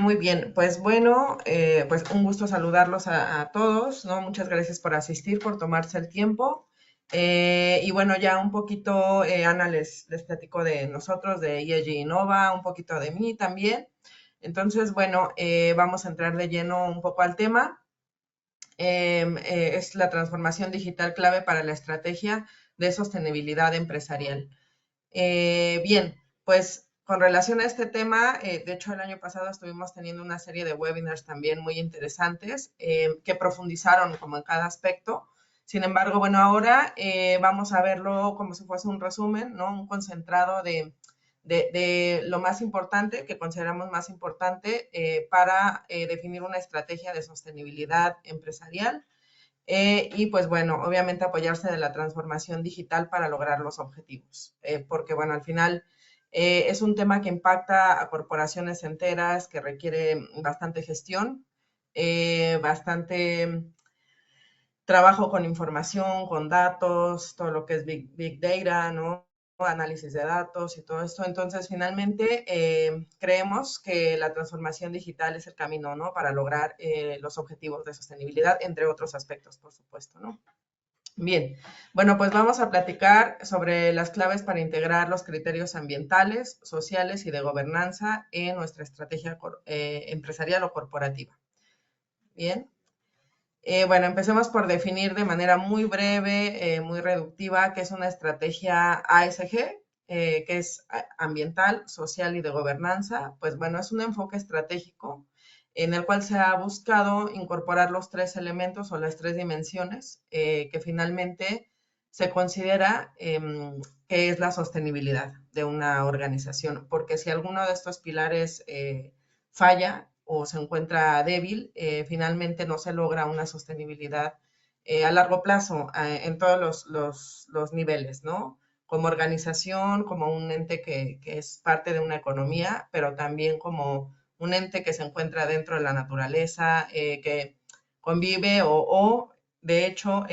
Muy bien, pues bueno, pues un gusto saludarlos a todos, ¿no? Muchas gracias por asistir, por tomarse el tiempo. Y bueno, ya un poquito, Ana les platico de nosotros, de IEG Innova, un poquito de mí también. Entonces, bueno, vamos a entrar de lleno un poco al tema. Es la transformación digital clave para la estrategia de sostenibilidad empresarial. Bien, pues con relación a este tema, de hecho el año pasado estuvimos teniendo una serie de webinars también muy interesantes que profundizaron como en cada aspecto. Sin embargo, bueno, ahora vamos a verlo como si fuese un resumen, ¿no? Un concentrado de lo más importante, que consideramos más importante para definir una estrategia de sostenibilidad empresarial y pues bueno, obviamente apoyarse de la transformación digital para lograr los objetivos, porque bueno, al final es un tema que impacta a corporaciones enteras, que requiere bastante gestión, bastante trabajo con información, con datos, todo lo que es big Data, ¿no? Análisis de datos y todo esto. Entonces, finalmente, creemos que la transformación digital es el camino, ¿no? Para lograr los objetivos de sostenibilidad, entre otros aspectos, por supuesto, ¿no? Bien, bueno, pues vamos a platicar sobre las claves para integrar los criterios ambientales, sociales y de gobernanza en nuestra estrategia empresarial o corporativa. Bien, bueno, empecemos por definir de manera muy breve, muy reductiva, qué es una estrategia ASG, que es ambiental, social y de gobernanza. Pues bueno, es un enfoque estratégico en el cual se ha buscado incorporar los tres elementos o las tres dimensiones que finalmente se considera que es la sostenibilidad de una organización, porque si alguno de estos pilares falla o se encuentra débil, finalmente no se logra una sostenibilidad a largo plazo en todos los niveles, ¿no? Como organización, como un ente que es parte de una economía, pero también como un ente que se encuentra dentro de la naturaleza, que convive de hecho,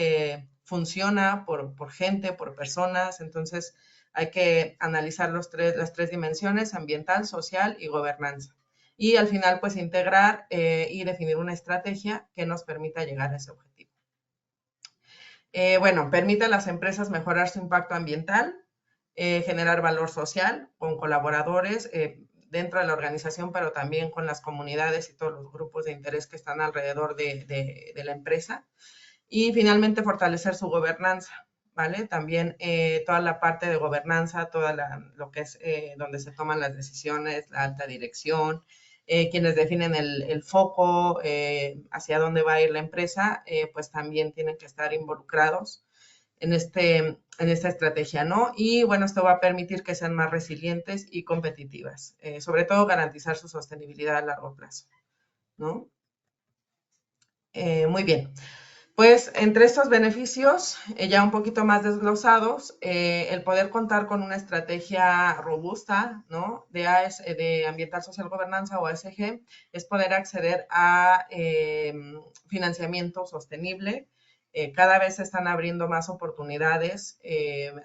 funciona por gente, por personas. Entonces, hay que analizar las tres dimensiones, ambiental, social y gobernanza. Y al final, pues integrar y definir una estrategia que nos permita llegar a ese objetivo. Bueno, permite a las empresas mejorar su impacto ambiental, generar valor social con colaboradores dentro de la organización, pero también con las comunidades y todos los grupos de interés que están alrededor de la empresa. Y finalmente, fortalecer su gobernanza, ¿vale? También toda la parte de gobernanza, lo que es donde se toman las decisiones, la alta dirección, quienes definen el foco, hacia dónde va a ir la empresa, pues también tienen que estar involucrados en esta estrategia, ¿no? Y bueno, esto va a permitir que sean más resilientes y competitivas, sobre todo garantizar su sostenibilidad a largo plazo, ¿no? Muy bien. Pues entre estos beneficios, ya un poquito más desglosados, el poder contar con una estrategia robusta, ¿no? De ambiental, social, gobernanza o ASG, es poder acceder a financiamiento sostenible. Cada vez se están abriendo más oportunidades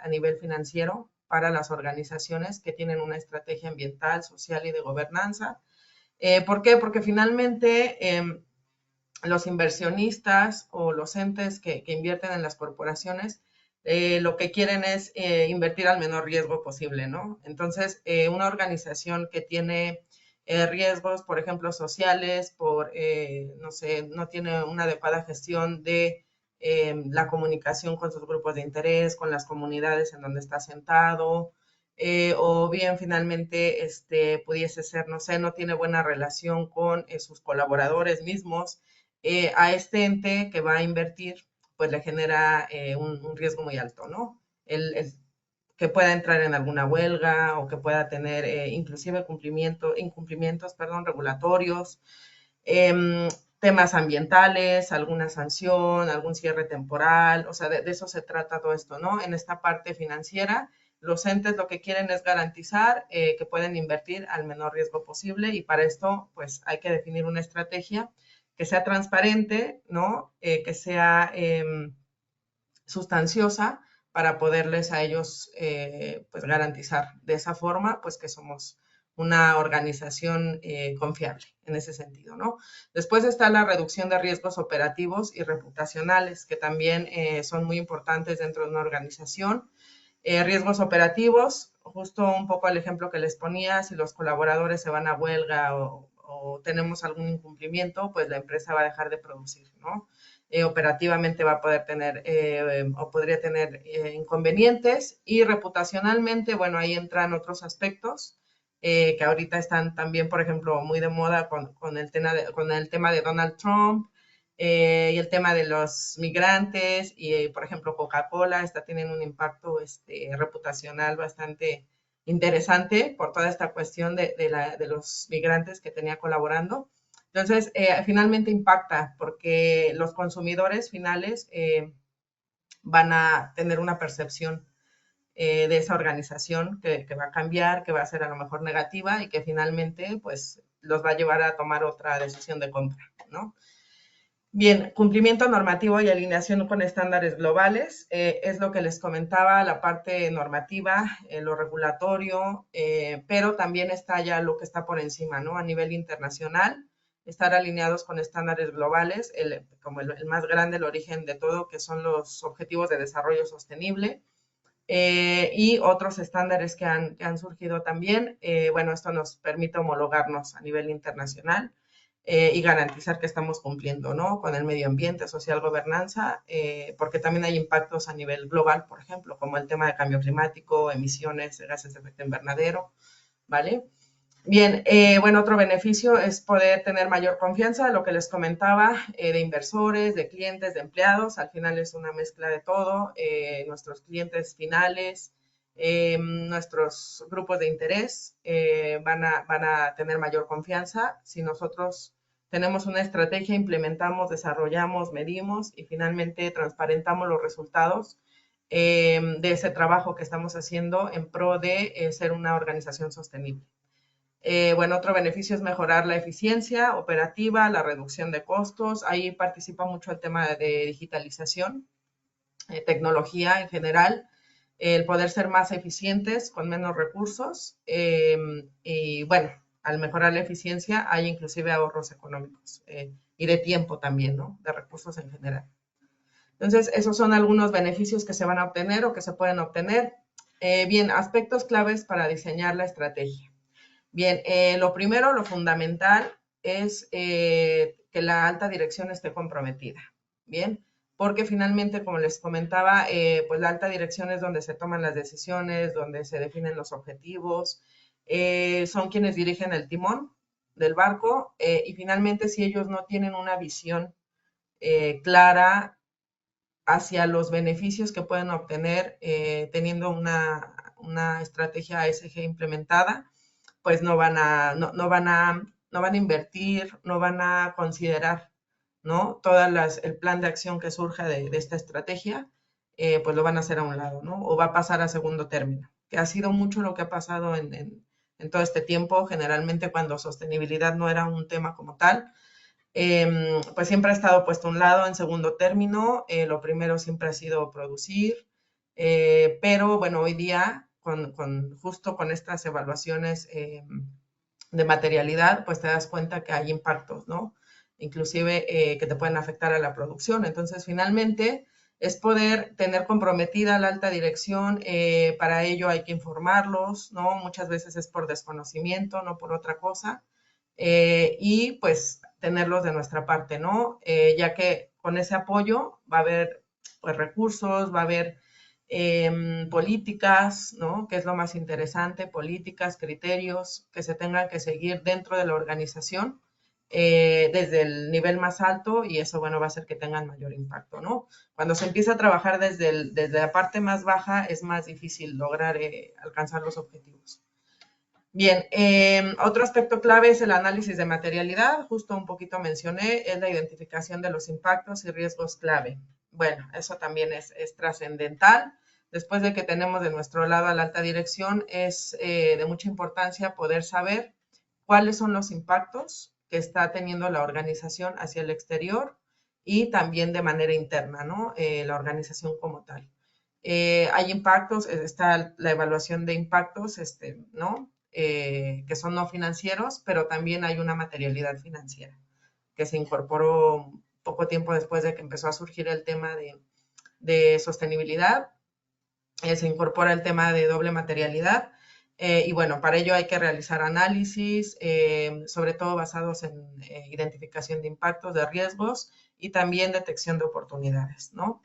a nivel financiero para las organizaciones que tienen una estrategia ambiental, social y de gobernanza. ¿Por qué? Porque finalmente los inversionistas o los entes que invierten en las corporaciones, lo que quieren es invertir al menor riesgo posible, ¿no? Entonces, una organización que tiene riesgos, por ejemplo, sociales, no sé, no tiene una adecuada gestión de la comunicación con sus grupos de interés, con las comunidades en donde está sentado, o bien finalmente pudiese ser, no sé, no tiene buena relación con sus colaboradores mismos, a este ente que va a invertir, pues le genera un riesgo muy alto, ¿no? Que pueda entrar en alguna huelga o que pueda tener inclusive incumplimientos, perdón, regulatorios, temas ambientales, alguna sanción, algún cierre temporal, o sea, de eso se trata todo esto, ¿no? En esta parte financiera, los entes lo que quieren es garantizar que pueden invertir al menor riesgo posible y para esto, pues hay que definir una estrategia que sea transparente, ¿no? Que sea sustanciosa para poderles a ellos pues garantizar de esa forma pues que somos una organización confiable en ese sentido, ¿no? Después está la reducción de riesgos operativos y reputacionales, que también son muy importantes dentro de una organización. Riesgos operativos, justo un poco el ejemplo que les ponía, si los colaboradores se van a huelga o tenemos algún incumplimiento, pues la empresa va a dejar de producir, ¿no? Operativamente va a poder tener o podría tener inconvenientes y reputacionalmente, bueno, ahí entran otros aspectos que ahorita están también, por ejemplo, muy de moda con el tema de Donald Trump, y el tema de los migrantes y, por ejemplo, Coca-Cola está teniendo un impacto reputacional bastante interesante por toda esta cuestión de los migrantes que tenía colaborando. Entonces, finalmente impacta porque los consumidores finales van a tener una percepción de esa organización que va a cambiar, que va a ser a lo mejor negativa y que finalmente pues los va a llevar a tomar otra decisión de compra, ¿no? Bien, cumplimiento normativo y alineación con estándares globales, es lo que les comentaba, la parte normativa, lo regulatorio, pero también está ya lo que está por encima, ¿no? A nivel internacional, estar alineados con estándares globales, como el más grande, el origen de todo, que son los Objetivos de Desarrollo Sostenible, y otros estándares que han surgido también. Bueno, esto nos permite homologarnos a nivel internacional y garantizar que estamos cumpliendo, ¿no? Con el medio ambiente, social, gobernanza, porque también hay impactos a nivel global, por ejemplo, como el tema de cambio climático, emisiones de gases de efecto invernadero, ¿vale? Bien, bueno, otro beneficio es poder tener mayor confianza, lo que les comentaba, de inversores, de clientes, de empleados. Al final es una mezcla de todo. Nuestros clientes finales, nuestros grupos de interés van a tener mayor confianza si nosotros tenemos una estrategia, implementamos, desarrollamos, medimos y finalmente transparentamos los resultados de ese trabajo que estamos haciendo en pro de ser una organización sostenible. Bueno, otro beneficio es mejorar la eficiencia operativa, la reducción de costos. Ahí participa mucho el tema de digitalización, tecnología en general, el poder ser más eficientes con menos recursos. Y bueno, al mejorar la eficiencia hay inclusive ahorros económicos y de tiempo también, ¿no? De recursos en general. Entonces, esos son algunos beneficios que se van a obtener o que se pueden obtener. Bien, aspectos claves para diseñar la estrategia. Bien, lo primero, lo fundamental es que la alta dirección esté comprometida. Bien, porque finalmente, como les comentaba, pues la alta dirección es donde se toman las decisiones, donde se definen los objetivos, son quienes dirigen el timón del barco y finalmente si ellos no tienen una visión clara hacia los beneficios que pueden obtener teniendo una estrategia ASG implementada, pues no van a invertir, no van a considerar, ¿no? El plan de acción que surja de esta estrategia, pues lo van a hacer a un lado, ¿no? O va a pasar a segundo término, que ha sido mucho lo que ha pasado en todo este tiempo, generalmente cuando sostenibilidad no era un tema como tal, pues siempre ha estado puesto a un lado en segundo término, lo primero siempre ha sido producir, pero bueno, hoy día, justo con estas evaluaciones de materialidad, pues te das cuenta que hay impactos, ¿no? Inclusive que te pueden afectar a la producción. Entonces, finalmente, es poder tener comprometida la alta dirección, para ello hay que informarlos, ¿no? Muchas veces es por desconocimiento, no por otra cosa, y pues tenerlos de nuestra parte, ¿no? Ya que con ese apoyo va a haber pues recursos, va a haber políticas, ¿no? Que es lo más interesante, políticas, criterios que se tengan que seguir dentro de la organización desde el nivel más alto y eso, bueno, va a hacer que tengan mayor impacto, ¿no? Cuando se empieza a trabajar desde la parte más baja es más difícil lograr alcanzar los objetivos. Bien, otro aspecto clave es el análisis de materialidad, justo un poquito mencioné, es la identificación de los impactos y riesgos clave. Bueno, eso también es trascendental. Después de que tenemos de nuestro lado a la alta dirección, es de mucha importancia poder saber cuáles son los impactos que está teniendo la organización hacia el exterior y también de manera interna, ¿no? La organización como tal. Hay impactos, está la evaluación de impactos, ¿no? que son no financieros, pero también hay una materialidad financiera que se incorporó poco tiempo después de que empezó a surgir el tema de sostenibilidad. Se incorpora el tema de doble materialidad. Y bueno, para ello hay que realizar análisis, sobre todo basados en identificación de impactos, de riesgos y también detección de oportunidades, ¿no?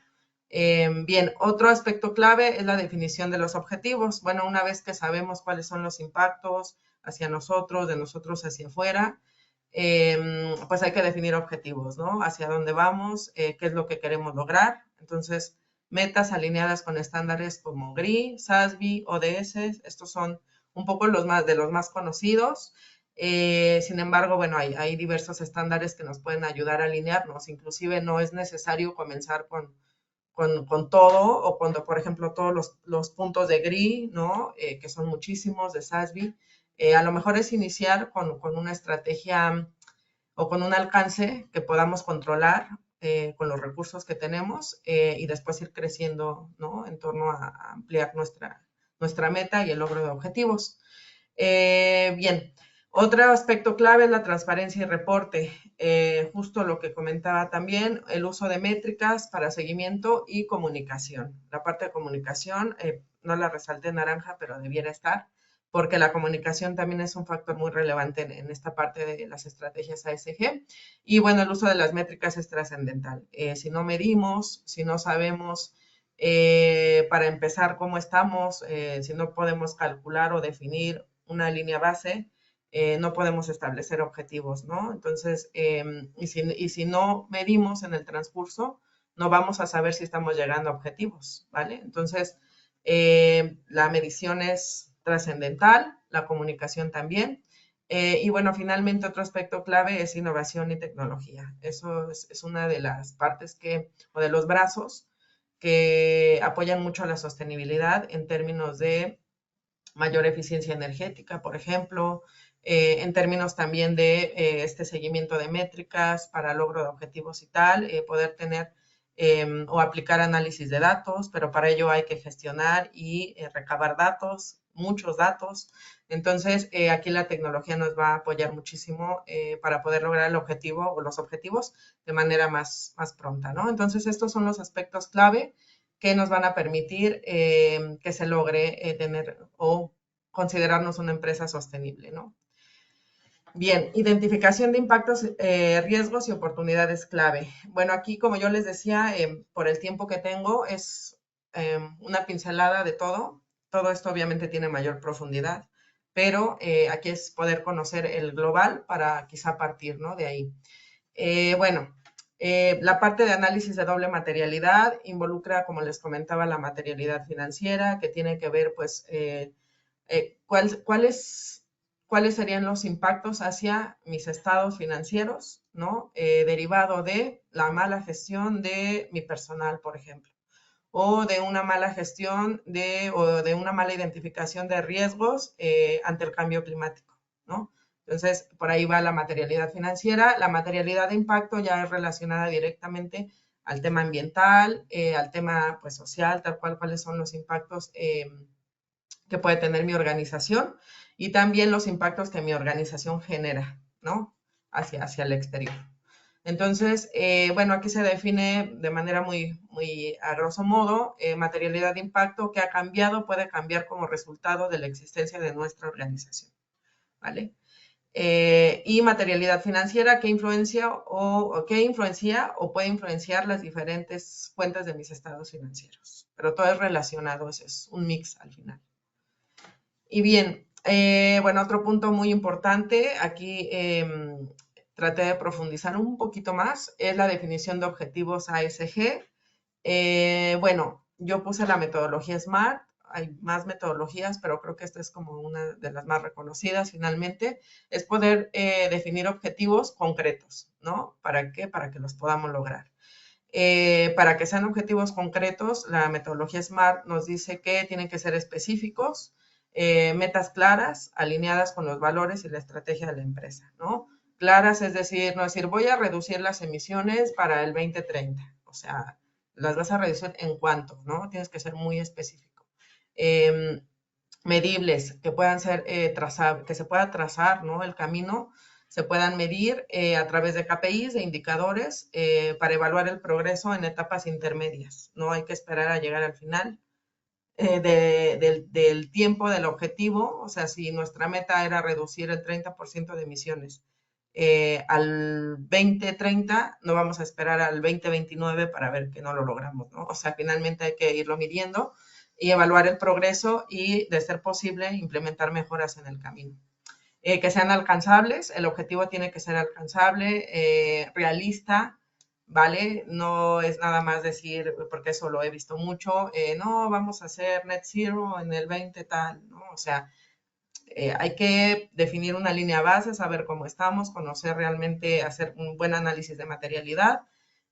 Bien, otro aspecto clave es la definición de los objetivos. Bueno, una vez que sabemos cuáles son los impactos hacia nosotros, de nosotros hacia afuera, pues hay que definir objetivos, ¿no? Hacia dónde vamos, qué es lo que queremos lograr. Entonces, metas alineadas con estándares como GRI, SASB, ODS, estos son un poco de los más conocidos. Sin embargo, bueno, hay diversos estándares que nos pueden ayudar a alinearnos. Inclusive no es necesario comenzar con todo, o cuando, por ejemplo, todos los puntos de GRI, ¿no? Que son muchísimos, de SASB. A lo mejor es iniciar con una estrategia o con un alcance que podamos controlar con los recursos que tenemos y después ir creciendo, ¿no? En torno a ampliar nuestra meta y el logro de objetivos. Bien, otro aspecto clave es la transparencia y reporte. Justo lo que comentaba también, el uso de métricas para seguimiento y comunicación. La parte de comunicación, no la resalté en naranja, pero debiera estar, porque la comunicación también es un factor muy relevante en esta parte de las estrategias ASG. Y bueno, el uso de las métricas es trascendental. Si no medimos, si no sabemos para empezar cómo estamos, si no podemos calcular o definir una línea base, no podemos establecer objetivos, ¿no? Entonces, y si no medimos en el transcurso, no vamos a saber si estamos llegando a objetivos, ¿vale? Entonces, la medición es trascendental, la comunicación también. Y bueno, finalmente otro aspecto clave es innovación y tecnología. Eso es una de las partes o de los brazos que apoyan mucho a la sostenibilidad en términos de mayor eficiencia energética, por ejemplo, en términos también de este seguimiento de métricas para logro de objetivos y tal, poder tener o aplicar análisis de datos, pero para ello hay que gestionar y recabar datos, muchos datos. Entonces, aquí la tecnología nos va a apoyar muchísimo para poder lograr el objetivo o los objetivos de manera más pronta, ¿no? Entonces, estos son los aspectos clave que nos van a permitir que se logre tener o considerarnos una empresa sostenible, ¿no? Bien, identificación de impactos, riesgos y oportunidades clave. Bueno, aquí, como yo les decía, por el tiempo que tengo, es una pincelada de todo. Todo esto obviamente tiene mayor profundidad, pero aquí es poder conocer el global para quizá partir, ¿no? De ahí. Bueno, la parte de análisis de doble materialidad involucra, como les comentaba, la materialidad financiera, que tiene que ver, pues, cuáles serían los impactos hacia mis estados financieros, ¿no? Derivado de la mala gestión de mi personal, por ejemplo, o de una mala gestión o de una mala identificación de riesgos ante el cambio climático, ¿no? Entonces, por ahí va la materialidad financiera. La materialidad de impacto ya es relacionada directamente al tema ambiental, al tema pues, social, tal cual, cuáles son los impactos que puede tener mi organización y también los impactos que mi organización genera, ¿no? Hacia el exterior. Entonces, bueno, aquí se define de manera muy a grosso modo, materialidad de impacto que ha cambiado, puede cambiar como resultado de la existencia de nuestra organización, ¿vale? Y materialidad financiera que influencia o puede influenciar las diferentes cuentas de mis estados financieros. Pero todo es relacionado, es un mix al final. Y bien, bueno, otro punto muy importante, aquí traté de profundizar un poquito más, es la definición de objetivos ASG. Bueno, yo puse la metodología SMART, hay más metodologías, pero creo que esta es como una de las más reconocidas finalmente, es poder definir objetivos concretos, ¿no? ¿Para qué? Para que los podamos lograr. Para que sean objetivos concretos, la metodología SMART nos dice que tienen que ser específicos, metas claras, alineadas con los valores y la estrategia de la empresa, ¿no? Claras, es decir, no decir, voy a reducir las emisiones para el 2030, o sea, las vas a reducir en cuánto, ¿no? Tienes que ser muy específico. medibles, que puedan ser que se pueda trazar, ¿no? El camino, se puedan medir a través de KPIs, de indicadores, para evaluar el progreso en etapas intermedias. No hay que esperar a llegar al final del tiempo del objetivo. O sea, si nuestra meta era reducir el 30% de emisiones al 2030, no vamos a esperar al 2029 para ver que no lo logramos, ¿no? O sea, finalmente hay que irlo midiendo y evaluar el progreso y, de ser posible, implementar mejoras en el camino. Que sean alcanzables, el objetivo tiene que ser alcanzable, realista, ¿vale? No es nada más decir, porque eso lo he visto mucho, no, vamos a hacer net zero en el 20 tal, ¿no? O sea, hay que definir una línea base, saber cómo estamos, conocer realmente, hacer un buen análisis de materialidad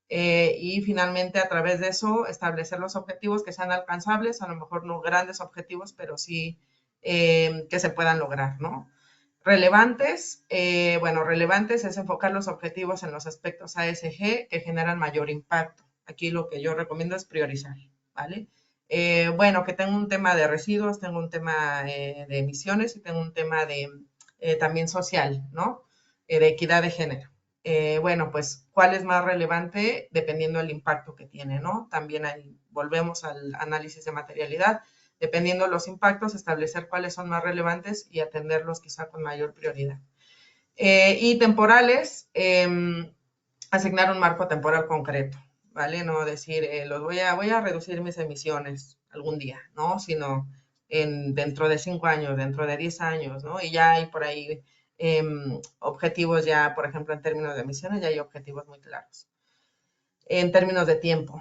y finalmente a través de eso establecer los objetivos que sean alcanzables, a lo mejor no grandes objetivos, pero sí que se puedan lograr, ¿no? Relevantes, bueno, relevantes es enfocar los objetivos en los aspectos ASG que generan mayor impacto. Aquí lo que yo recomiendo es priorizar, ¿vale? Bueno, que tengo un tema de residuos, tengo un tema de emisiones y tengo un tema de también social, ¿no? De equidad de género. Bueno, pues, ¿cuál es más relevante? Dependiendo del impacto que tiene, ¿no? También ahí volvemos al análisis de materialidad. Dependiendo de los impactos, establecer cuáles son más relevantes y atenderlos quizá con mayor prioridad. Y temporales, asignar un marco temporal concreto, ¿vale? No decir, voy a reducir mis emisiones algún día, ¿no? Sino dentro de 5 años, dentro de 10 años, ¿no? Y ya hay por ahí objetivos ya, por ejemplo, en términos de emisiones, ya hay objetivos muy claros. En términos de tiempo.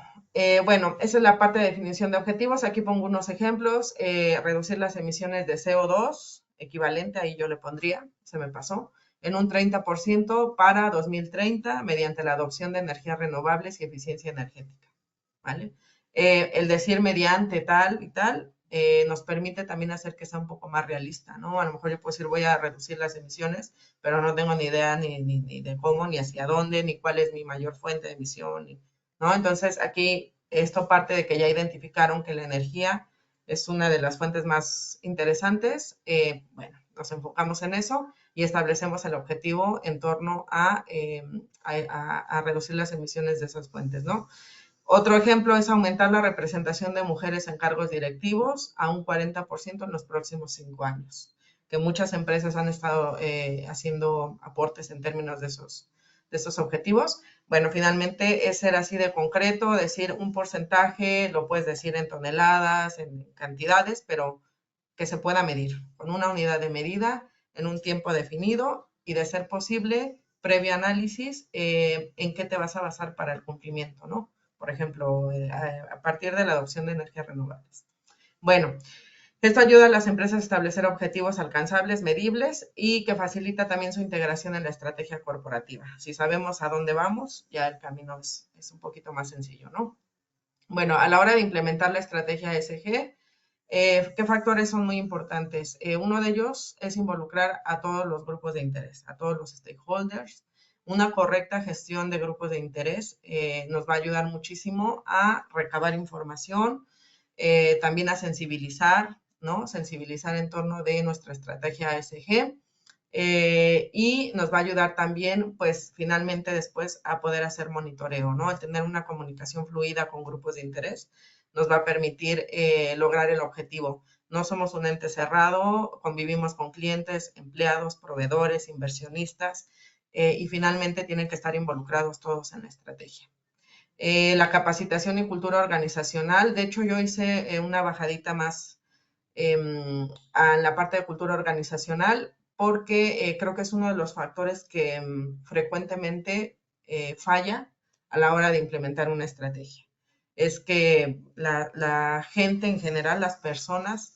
Bueno, esa es la parte de definición de objetivos. Aquí pongo unos ejemplos. Reducir las emisiones de CO2, equivalente, ahí yo le pondría, se me pasó, en un 30% para 2030 mediante la adopción de energías renovables y eficiencia energética, ¿vale? El decir mediante tal y tal nos permite también hacer que sea un poco más realista, ¿no? A lo mejor yo puedo decir voy a reducir las emisiones, pero no tengo ni idea ni de cómo, ni hacia dónde, ni cuál es mi mayor fuente de emisión, ¿no? Entonces aquí esto parte de que ya identificaron que la energía es una de las fuentes más interesantes. Bueno, nos enfocamos en eso y establecemos el objetivo en torno a reducir las emisiones de esas fuentes, ¿no? Otro ejemplo es aumentar la representación de mujeres en cargos directivos a un 40% en los próximos 5 años, que muchas empresas han estado haciendo aportes en términos de esos objetivos. Bueno, finalmente es ser así de concreto, decir un porcentaje, lo puedes decir en toneladas, en cantidades, pero que se pueda medir con una unidad de medida en un tiempo definido y, de ser posible, previo análisis en qué te vas a basar para el cumplimiento, ¿no? Por ejemplo, a partir de la adopción de energías renovables. Bueno, esto ayuda a las empresas a establecer objetivos alcanzables, medibles y que facilita también su integración en la estrategia corporativa. Si sabemos a dónde vamos, ya el camino es un poquito más sencillo, ¿no? Bueno, a la hora de implementar la estrategia ESG, ¿qué factores son muy importantes? Uno de ellos es involucrar a todos los grupos de interés, a todos los stakeholders. Una correcta gestión de grupos de interés nos va a ayudar muchísimo a recabar información, también a sensibilizar, ¿no? Sensibilizar en torno de nuestra estrategia ESG. Y nos va a ayudar también, pues, finalmente después a poder hacer monitoreo, ¿no? El tener una comunicación fluida con grupos de interés nos va a permitir lograr el objetivo. No somos un ente cerrado, convivimos con clientes, empleados, proveedores, inversionistas y finalmente tienen que estar involucrados todos en la estrategia. La capacitación y cultura organizacional, de hecho yo hice una bajadita más a la parte de cultura organizacional porque creo que es uno de los factores que frecuentemente falla a la hora de implementar una estrategia. Es que la gente en general, las personas,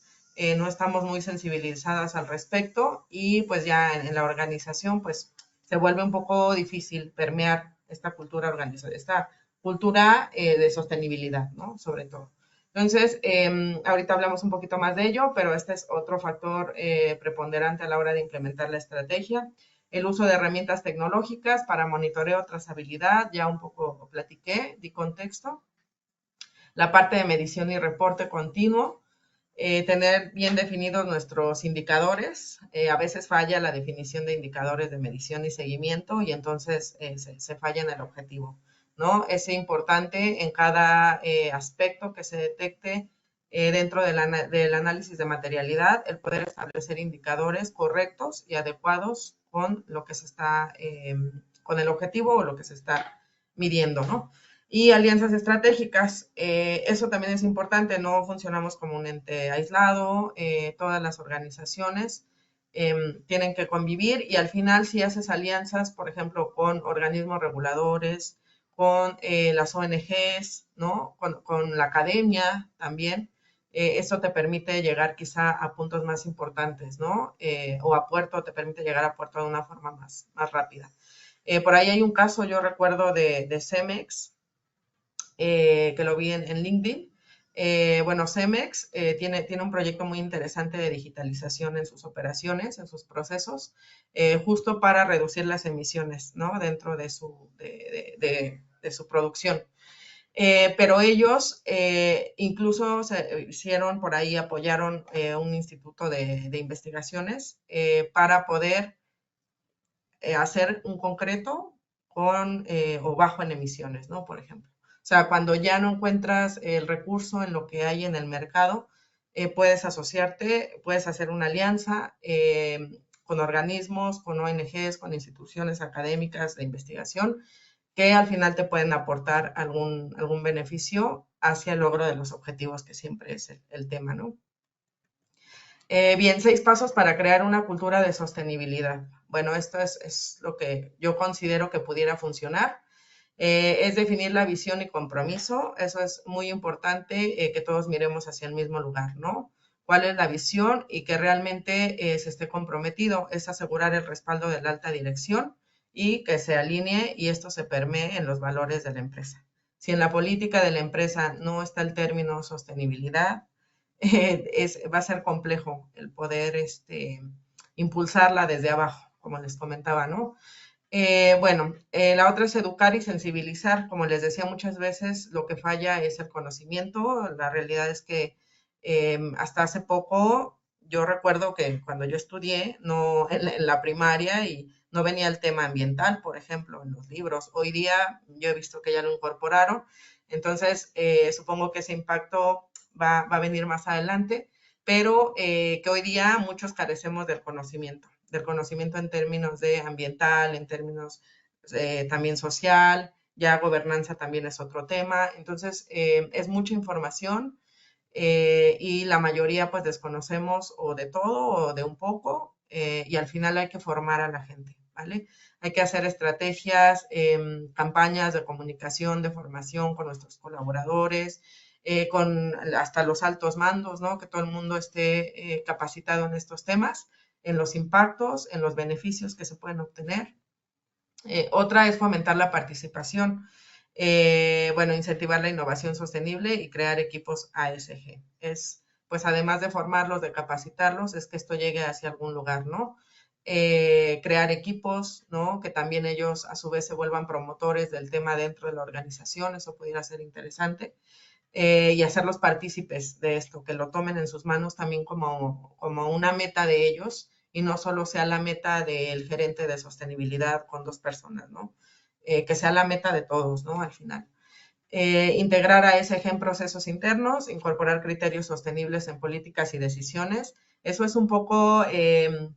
no estamos muy sensibilizadas al respecto y pues ya en la organización pues se vuelve un poco difícil permear esta cultura organizacional, esta cultura de sostenibilidad, ¿no? Sobre todo. Entonces, ahorita hablamos un poquito más de ello, pero este es otro factor preponderante a la hora de implementar la estrategia. El uso de herramientas tecnológicas para monitoreo, trazabilidad, ya un poco platiqué, di contexto. La parte de medición y reporte continuo. tener bien definidos nuestros indicadores. A veces falla la definición de indicadores de medición y seguimiento y entonces se falla en el objetivo, ¿no? Es importante en cada aspecto que se detecte dentro del análisis de materialidad el poder establecer indicadores correctos y adecuados con lo que se está, con el objetivo o lo que se está midiendo, ¿no? Y alianzas estratégicas, eso también es importante, no funcionamos como un ente aislado, todas las organizaciones tienen que convivir y al final si haces alianzas, por ejemplo, con organismos reguladores, con las ONGs, ¿no? Con la academia también, eso te permite llegar quizá a puntos más importantes, ¿no? O a puerto, te permite llegar a puerto de una forma más rápida. Por ahí hay un caso, yo recuerdo de Cemex, que lo vi en LinkedIn. Bueno, Cemex tiene un proyecto muy interesante de digitalización en sus operaciones, en sus procesos, justo para reducir las emisiones, ¿no? Dentro de su producción. Pero ellos incluso se hicieron por ahí, apoyaron un instituto de investigaciones para poder hacer un concreto con o bajo en emisiones, ¿no? Por ejemplo. O sea, cuando ya no encuentras el recurso en lo que hay en el mercado, puedes asociarte, puedes hacer una alianza con organismos, con ONGs, con instituciones académicas de investigación, que al final te pueden aportar algún beneficio hacia el logro de los objetivos, que siempre es el tema, ¿no? Bien, 6 pasos para crear una cultura de sostenibilidad. Bueno, esto es lo que yo considero que pudiera funcionar. Es definir la visión y compromiso. Eso es muy importante, que todos miremos hacia el mismo lugar, ¿no? ¿Cuál es la visión y que realmente se esté comprometido? Es asegurar el respaldo de la alta dirección y que se alinee y esto se permee en los valores de la empresa. Si en la política de la empresa no está el término sostenibilidad, va a ser complejo el poder impulsarla desde abajo, como les comentaba, ¿no? Bueno, la otra es educar y sensibilizar. Como les decía muchas veces, lo que falla es el conocimiento. La realidad es que hasta hace poco, yo recuerdo que cuando yo estudié no, en la primaria y no venía el tema ambiental, por ejemplo, en los libros. Hoy día yo he visto que ya lo incorporaron. Entonces, supongo que ese impacto va a venir más adelante, pero que hoy día muchos carecemos del conocimiento en términos de ambiental, en términos también social, ya gobernanza también es otro tema. Entonces, es mucha información y la mayoría pues desconocemos o de todo o de un poco y al final hay que formar a la gente, ¿vale? Hay que hacer estrategias, campañas de comunicación, de formación con nuestros colaboradores, con hasta los altos mandos, ¿no? Que todo el mundo esté capacitado en estos temas, en los impactos, en los beneficios que se pueden obtener. Otra es fomentar la participación, bueno, incentivar la innovación sostenible y crear equipos ASG. Es, pues además de formarlos, de capacitarlos, es que esto llegue hacia algún lugar, ¿no? Crear equipos, ¿no? Que también ellos a su vez se vuelvan promotores del tema dentro de la organización, eso pudiera ser interesante. Y hacerlos partícipes de esto, que lo tomen en sus manos también como una meta de ellos y no solo sea la meta del gerente de sostenibilidad con 2 personas, ¿no? Que sea la meta de todos, ¿no? Al final. Integrar a ESG en procesos internos, incorporar criterios sostenibles en políticas y decisiones. Eso es un poco, es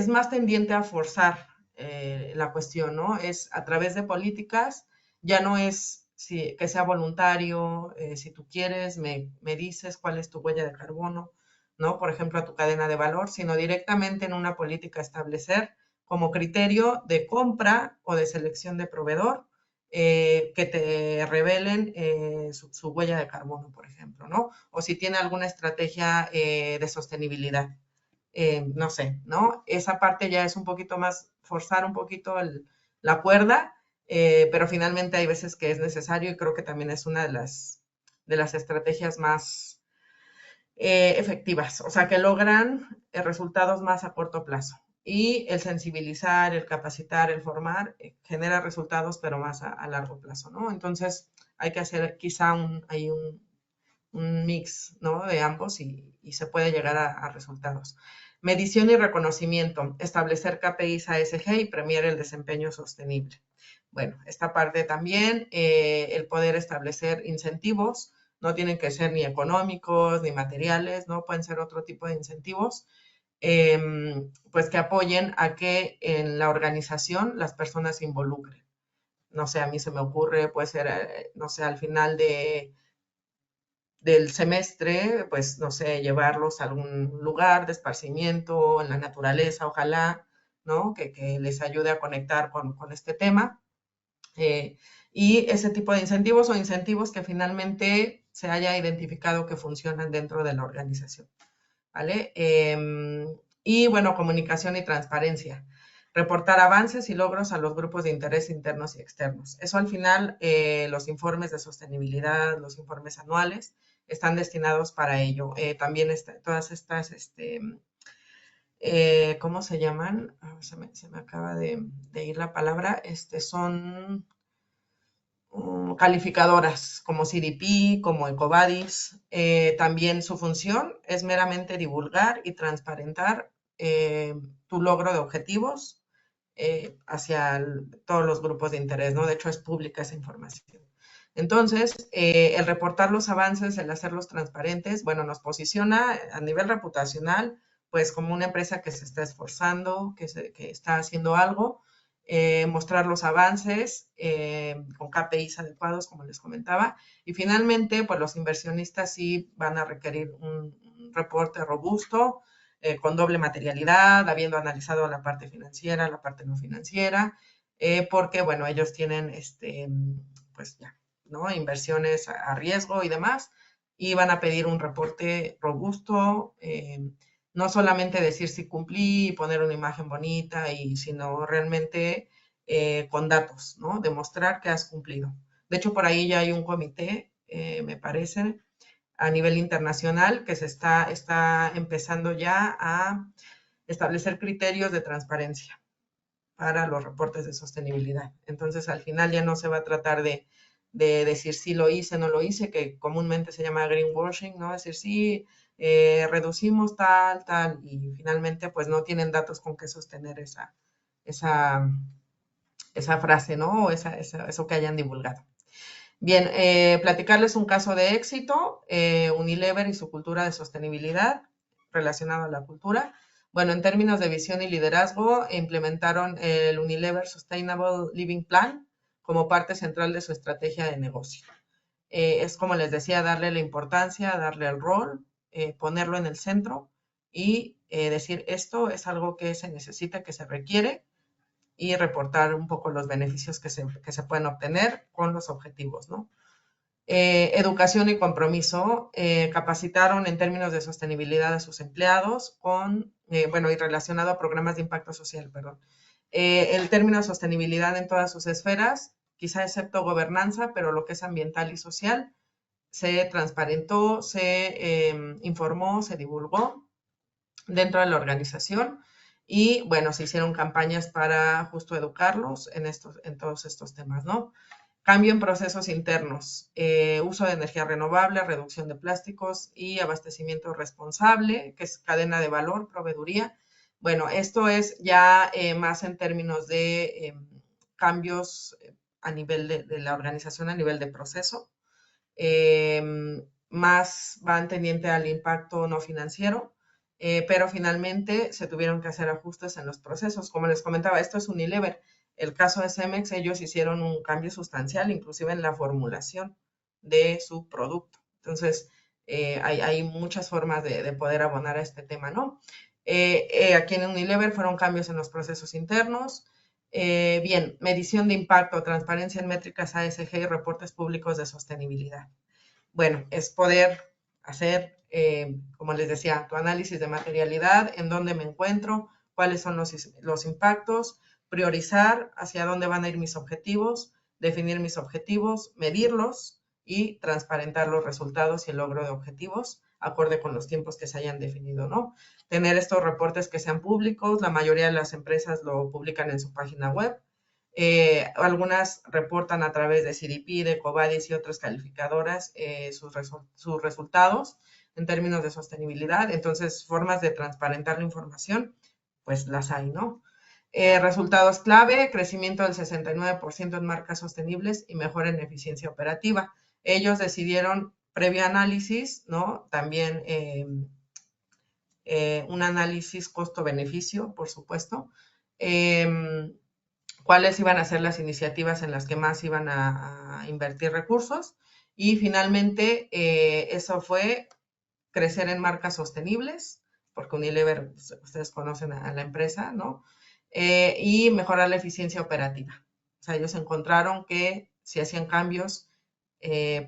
más tendiente a forzar la cuestión, ¿no? Es a través de políticas, ya no es que sea voluntario, si tú quieres, me dices cuál es tu huella de carbono, ¿no? Por ejemplo, a tu cadena de valor, sino directamente en una política establecer como criterio de compra o de selección de proveedor que te revelen su huella de carbono, por ejemplo, ¿no? O si tiene alguna estrategia de sostenibilidad no sé, ¿no? Esa parte ya es un poquito más, forzar un poquito la cuerda, pero finalmente hay veces que es necesario y creo que también es una de las estrategias más efectivas, o sea, que logran resultados más a corto plazo. Y el sensibilizar, el capacitar, el formar, genera resultados, pero más a largo plazo, ¿no? Entonces, hay que hacer quizá mix, ¿no? De ambos y se puede llegar a resultados. Medición y reconocimiento, establecer KPIs ASG y premiar el desempeño sostenible. Bueno, esta parte también, el poder establecer incentivos, no tienen que ser ni económicos ni materiales, ¿no? Pueden ser otro tipo de incentivos, pues que apoyen a que en la organización las personas se involucren. No sé, a mí se me ocurre, puede ser, no sé, al final del semestre, pues, no sé, llevarlos a algún lugar de esparcimiento, en la naturaleza, ojalá, ¿no? Que les ayude a conectar con este tema. Eh, y ese tipo de incentivos o incentivos que finalmente se haya identificado que funcionan dentro de la organización, ¿vale? Y bueno, comunicación y transparencia. Reportar avances y logros a los grupos de interés internos y externos. Eso al final, los informes de sostenibilidad, los informes anuales, están destinados para ello. También todas estas, ¿cómo se llaman? Se me acaba de ir la palabra. Son calificadoras como CDP, como EcoVadis. También su función es meramente divulgar y transparentar tu logro de objetivos hacia todos los grupos de interés, ¿no? De hecho, es pública esa información. Entonces, el reportar los avances, el hacerlos transparentes, bueno, nos posiciona a nivel reputacional, pues como una empresa que se está esforzando, que está haciendo algo, mostrar los avances con KPIs adecuados, como les comentaba, y finalmente, pues los inversionistas sí van a requerir un reporte robusto, con doble materialidad, habiendo analizado la parte financiera, la parte no financiera, porque, bueno, ellos tienen, pues ya, ¿no? Inversiones a riesgo y demás, y van a pedir un reporte robusto, no solamente decir si cumplí y poner una imagen bonita, sino realmente con datos, ¿no? Demostrar que has cumplido. De hecho, por ahí ya hay un comité, me parece, a nivel internacional que está empezando ya a establecer criterios de transparencia para los reportes de sostenibilidad. Entonces, al final ya no se va a tratar de decir si lo hice, no lo hice, que comúnmente se llama greenwashing, ¿no? Es decir, sí, reducimos tal, y finalmente pues no tienen datos con que sostener esa, esa frase, ¿no? O eso que hayan divulgado. Bien, platicarles un caso de éxito, Unilever y su cultura de sostenibilidad relacionado a la cultura. Bueno, en términos de visión y liderazgo, implementaron el Unilever Sustainable Living Plan como parte central de su estrategia de negocio. Es como les decía, darle la importancia, darle el rol, ponerlo en el centro y decir esto es algo que se necesita, que se requiere y reportar un poco los beneficios que se pueden obtener con los objetivos, ¿no? Educación y compromiso, capacitaron en términos de sostenibilidad a sus empleados bueno, y relacionado a programas de impacto social, perdón. El término de sostenibilidad en todas sus esferas, quizá excepto gobernanza, pero lo que es ambiental y social, se transparentó, se informó, se divulgó dentro de la organización y, bueno, se hicieron campañas para justo educarlos en todos estos temas, ¿no? Cambio en procesos internos, uso de energía renovable, reducción de plásticos y abastecimiento responsable, que es cadena de valor, proveeduría. Bueno, esto es ya más en términos de cambios a nivel de la organización, a nivel de proceso. Más van tendiente al impacto no financiero, pero finalmente se tuvieron que hacer ajustes en los procesos. Como les comentaba, esto es Unilever. El caso de Cemex, ellos hicieron un cambio sustancial, inclusive en la formulación de su producto. Entonces, hay muchas formas de poder abonar a este tema, ¿no? Aquí en Unilever fueron cambios en los procesos internos. Bien, medición de impacto, transparencia en métricas ASG y reportes públicos de sostenibilidad. Bueno, es poder hacer, como les decía, tu análisis de materialidad, en dónde me encuentro, cuáles son los impactos, priorizar hacia dónde van a ir mis objetivos, definir mis objetivos, medirlos y transparentar los resultados y el logro de objetivos acorde con los tiempos que se hayan definido, ¿no? Tener estos reportes que sean públicos, la mayoría de las empresas lo publican en su página web, Algunas reportan a través de CDP, de EcoVadis y otras calificadoras sus resultados en términos de sostenibilidad. Entonces, formas de transparentar la información, pues las hay, ¿no? Resultados clave, crecimiento del 69% en marcas sostenibles y mejora en eficiencia operativa. Ellos decidieron, previo análisis, ¿no? También un análisis costo-beneficio, por supuesto, cuáles iban a ser las iniciativas en las que más iban a invertir recursos y finalmente eso fue crecer en marcas sostenibles, porque Unilever, ustedes conocen a la empresa, ¿no? Y mejorar la eficiencia operativa. O sea, ellos encontraron que si hacían cambios,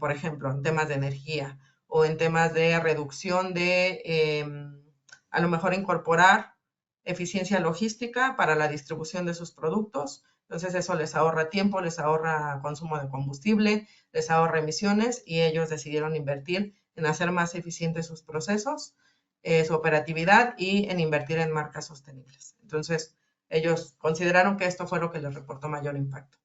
por ejemplo, en temas de energía o en temas de reducción de, a lo mejor incorporar eficiencia logística para la distribución de sus productos. Entonces eso les ahorra tiempo, les ahorra consumo de combustible, les ahorra emisiones y ellos decidieron invertir en hacer más eficientes sus procesos, su operatividad y en invertir en marcas sostenibles. Entonces ellos consideraron que esto fue lo que les reportó mayor impacto.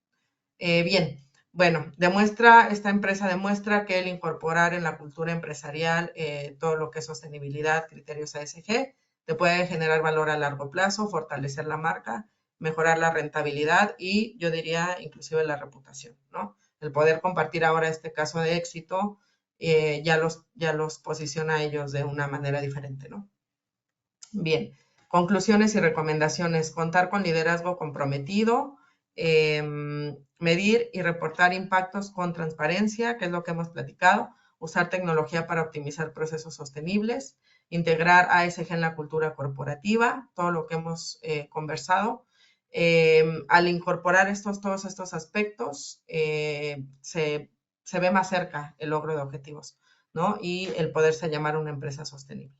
Bien, bueno, esta empresa demuestra que el incorporar en la cultura empresarial todo lo que es sostenibilidad, criterios ASG, te puede generar valor a largo plazo, fortalecer la marca, mejorar la rentabilidad y yo diría inclusive la reputación, ¿no? El poder compartir ahora este caso de éxito ya los posiciona a ellos de una manera diferente, ¿no? Bien, conclusiones y recomendaciones. Contar con liderazgo comprometido, medir y reportar impactos con transparencia, que es lo que hemos platicado, usar tecnología para optimizar procesos sostenibles, integrar ASG en la cultura corporativa, todo lo que hemos conversado. Al incorporar todos estos aspectos, se ve más cerca el logro de objetivos, ¿no? Y el poderse llamar una empresa sostenible.